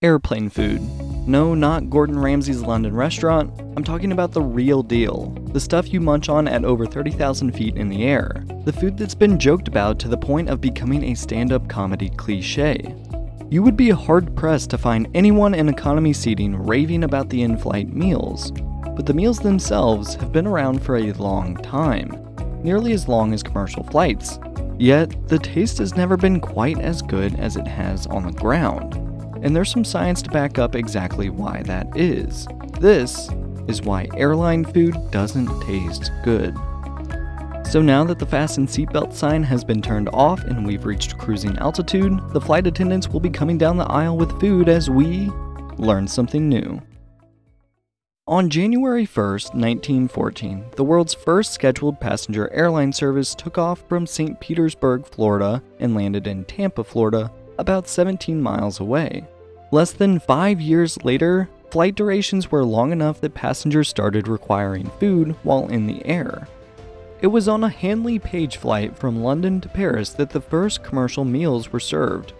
Airplane food. No, not Gordon Ramsay's London restaurant. I'm talking about the real deal. The stuff you munch on at over 30,000 feet in the air. The food that's been joked about to the point of becoming a stand-up comedy cliché. You would be hard-pressed to find anyone in economy seating raving about the in-flight meals. But the meals themselves have been around for a long time, nearly as long as commercial flights. Yet, the taste has never been quite as good as it has on the ground. And there's some science to back up exactly why that is. This is why airline food doesn't taste good. So now that the fasten seatbelt sign has been turned off and we've reached cruising altitude, the flight attendants will be coming down the aisle with food as we learn something new. On January 1st, 1914, the world's first scheduled passenger airline service took off from St. Petersburg, Florida, and landed in Tampa, Florida, about 17 miles away. Less than 5 years later, flight durations were long enough that passengers started requiring food while in the air. It was on a Handley Page flight from London to Paris that the first commercial meals were served.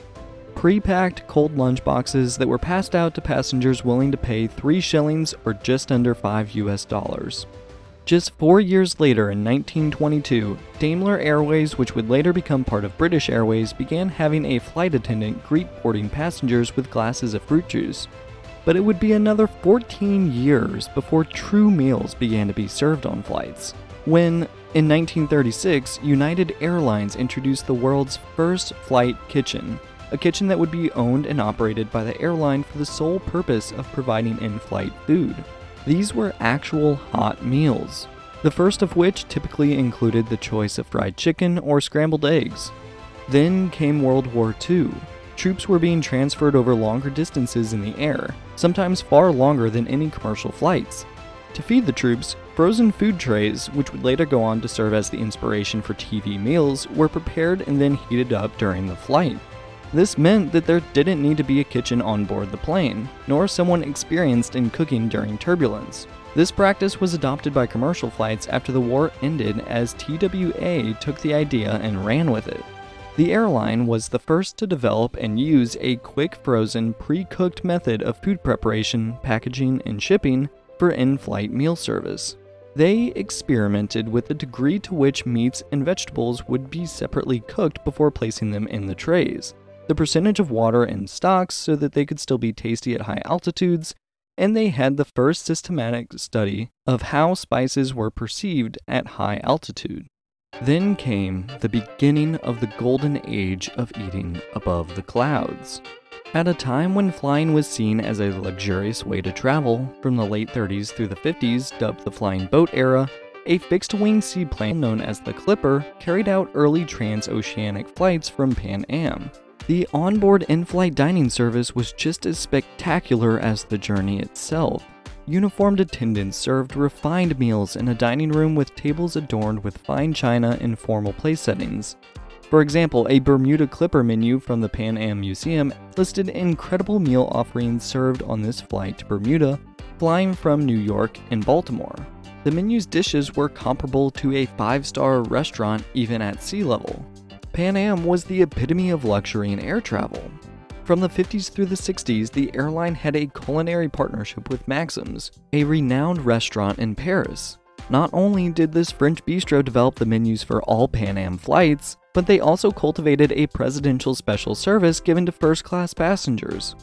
Pre-packed cold lunchboxes that were passed out to passengers willing to pay 3 shillings or just under $5 US. Just 4 years later in 1922, Daimler Airways, which would later become part of British Airways, began having a flight attendant greet boarding passengers with glasses of fruit juice. But it would be another 14 years before true meals began to be served on flights. When, in 1936, United Airlines introduced the world's first flight kitchen, a kitchen that would be owned and operated by the airline for the sole purpose of providing in-flight food. These were actual hot meals, the first of which typically included the choice of fried chicken or scrambled eggs. Then came World War II. Troops were being transferred over longer distances in the air, sometimes far longer than any commercial flights. To feed the troops, frozen food trays, which would later go on to serve as the inspiration for TV meals, were prepared and then heated up during the flight. This meant that there didn't need to be a kitchen on board the plane, nor someone experienced in cooking during turbulence. This practice was adopted by commercial flights after the war ended as TWA took the idea and ran with it. The airline was the first to develop and use a quick frozen, pre-cooked method of food preparation, packaging, and shipping for in-flight meal service. They experimented with the degree to which meats and vegetables would be separately cooked before placing them in the trays, the percentage of water in stocks so that they could still be tasty at high altitudes, and they had the first systematic study of how spices were perceived at high altitude. Then came the beginning of the golden age of eating above the clouds. At a time when flying was seen as a luxurious way to travel, from the late 30s through the 50s, dubbed the flying boat era, a fixed-wing seaplane known as the Clipper carried out early transoceanic flights from Pan Am. The onboard in-flight dining service was just as spectacular as the journey itself. Uniformed attendants served refined meals in a dining room with tables adorned with fine china and formal place settings. For example, a Bermuda Clipper menu from the Pan Am Museum listed incredible meal offerings served on this flight to Bermuda, flying from New York and Baltimore. The menu's dishes were comparable to a 5-star restaurant even at sea level. Pan Am was the epitome of luxury in air travel. From the 50s through the 60s, the airline had a culinary partnership with Maxim's, a renowned restaurant in Paris. Not only did this French bistro develop the menus for all Pan Am flights, but they also cultivated a presidential special service given to first-class passengers.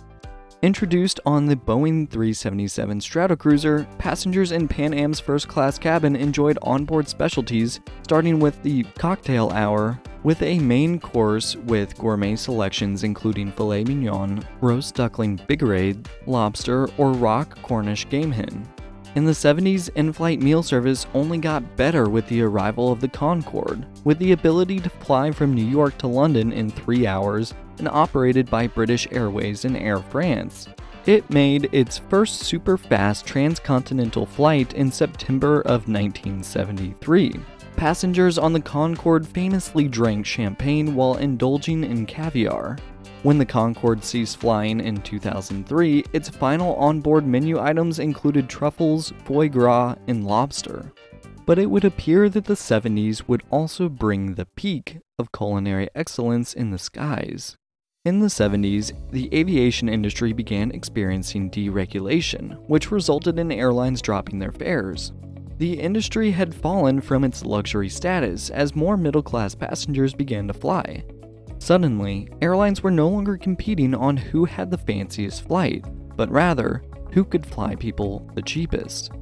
Introduced on the Boeing 377 Stratocruiser, passengers in Pan Am's first-class cabin enjoyed onboard specialties, starting with the cocktail hour, with a main course with gourmet selections including filet mignon, roast duckling bigarade, lobster, or rock Cornish game hen. In the 70s, in-flight meal service only got better with the arrival of the Concorde, with the ability to fly from New York to London in 3 hours and operated by British Airways and Air France. It made its first super-fast transcontinental flight in September of 1973. Passengers on the Concorde famously drank champagne while indulging in caviar. When the Concorde ceased flying in 2003, its final onboard menu items included truffles, foie gras, and lobster. But it would appear that the 70s would also bring the peak of culinary excellence in the skies. In the 70s, the aviation industry began experiencing deregulation, which resulted in airlines dropping their fares. The industry had fallen from its luxury status as more middle-class passengers began to fly. Suddenly, airlines were no longer competing on who had the fanciest flight, but rather, who could fly people the cheapest.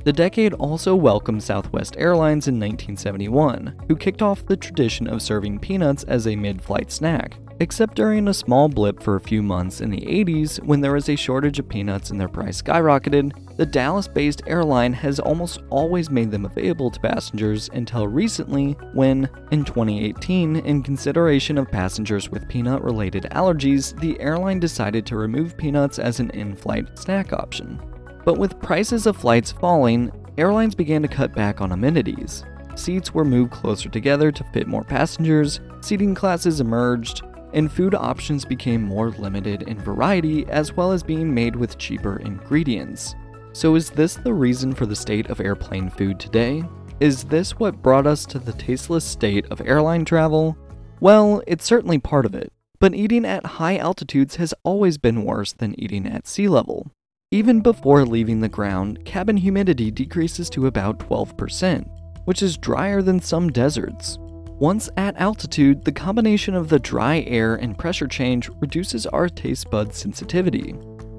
The decade also welcomed Southwest Airlines in 1971, who kicked off the tradition of serving peanuts as a mid-flight snack, except during a small blip for a few months in the 80s when there was a shortage of peanuts and their price skyrocketed. The Dallas-based airline has almost always made them available to passengers until recently when, in 2018, in consideration of passengers with peanut-related allergies, the airline decided to remove peanuts as an in-flight snack option. But with prices of flights falling, airlines began to cut back on amenities. Seats were moved closer together to fit more passengers, seating classes emerged, and food options became more limited in variety as well as being made with cheaper ingredients. So is this the reason for the state of airplane food today? Is this what brought us to the tasteless state of airline travel? Well, it's certainly part of it, but eating at high altitudes has always been worse than eating at sea level. Even before leaving the ground, cabin humidity decreases to about 12%, which is drier than some deserts. Once at altitude, the combination of the dry air and pressure change reduces our taste bud sensitivity.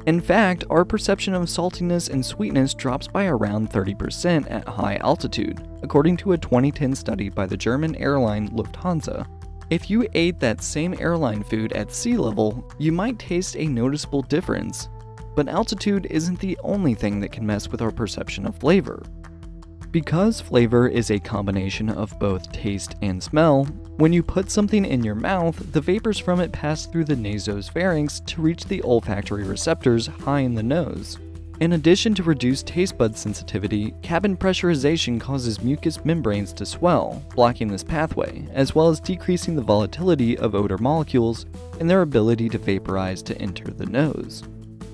In fact, our perception of saltiness and sweetness drops by around 30% at high altitude, according to a 2010 study by the German airline Lufthansa. If you ate that same airline food at sea level, you might taste a noticeable difference. But altitude isn't the only thing that can mess with our perception of flavor. Because flavor is a combination of both taste and smell, when you put something in your mouth, the vapors from it pass through the nasopharynx to reach the olfactory receptors high in the nose. In addition to reduced taste bud sensitivity, cabin pressurization causes mucous membranes to swell, blocking this pathway, as well as decreasing the volatility of odor molecules and their ability to vaporize to enter the nose.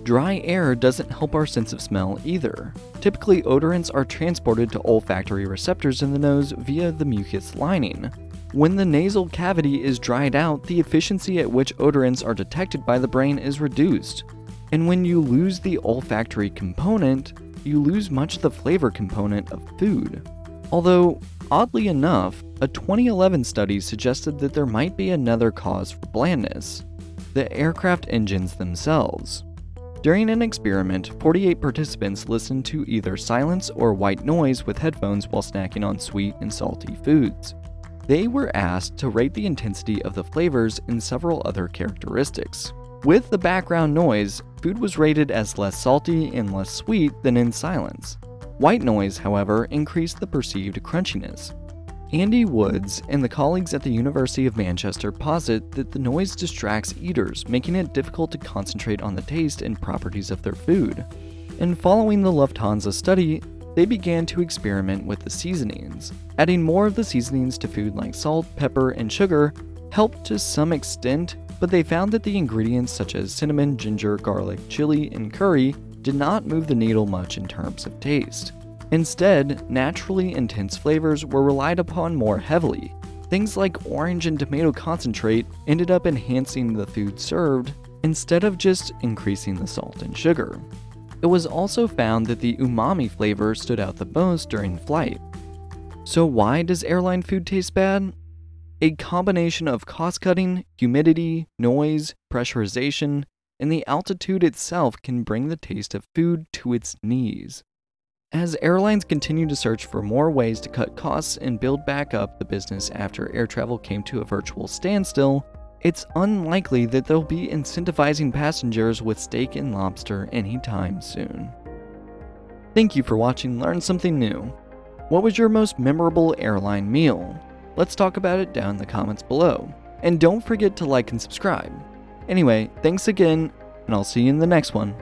Dry air doesn't help our sense of smell either. Typically, odorants are transported to olfactory receptors in the nose via the mucus lining. When the nasal cavity is dried out, the efficiency at which odorants are detected by the brain is reduced. And when you lose the olfactory component, you lose much of the flavor component of food. Although, oddly enough, a 2011 study suggested that there might be another cause for blandness: the aircraft engines themselves. During an experiment, 48 participants listened to either silence or white noise with headphones while snacking on sweet and salty foods. They were asked to rate the intensity of the flavors and several other characteristics. With the background noise, food was rated as less salty and less sweet than in silence. White noise, however, increased the perceived crunchiness. Andy Woods and the colleagues at the University of Manchester posit that the noise distracts eaters, making it difficult to concentrate on the taste and properties of their food. And following the Lufthansa study, they began to experiment with the seasonings. Adding more of the seasonings to food like salt, pepper, and sugar helped to some extent, but they found that the ingredients such as cinnamon, ginger, garlic, chili, and curry did not move the needle much in terms of taste. Instead, naturally intense flavors were relied upon more heavily. Things like orange and tomato concentrate ended up enhancing the food served instead of just increasing the salt and sugar. It was also found that the umami flavor stood out the most during flight. So why does airline food taste bad? A combination of cost-cutting, humidity, noise, pressurization, and the altitude itself can bring the taste of food to its knees. As airlines continue to search for more ways to cut costs and build back up the business after air travel came to a virtual standstill, it's unlikely that they'll be incentivizing passengers with steak and lobster anytime soon. Thank you for watching Learn Something New. What was your most memorable airline meal? Let's talk about it down in the comments below. And don't forget to like and subscribe. Anyway, thanks again, and I'll see you in the next one.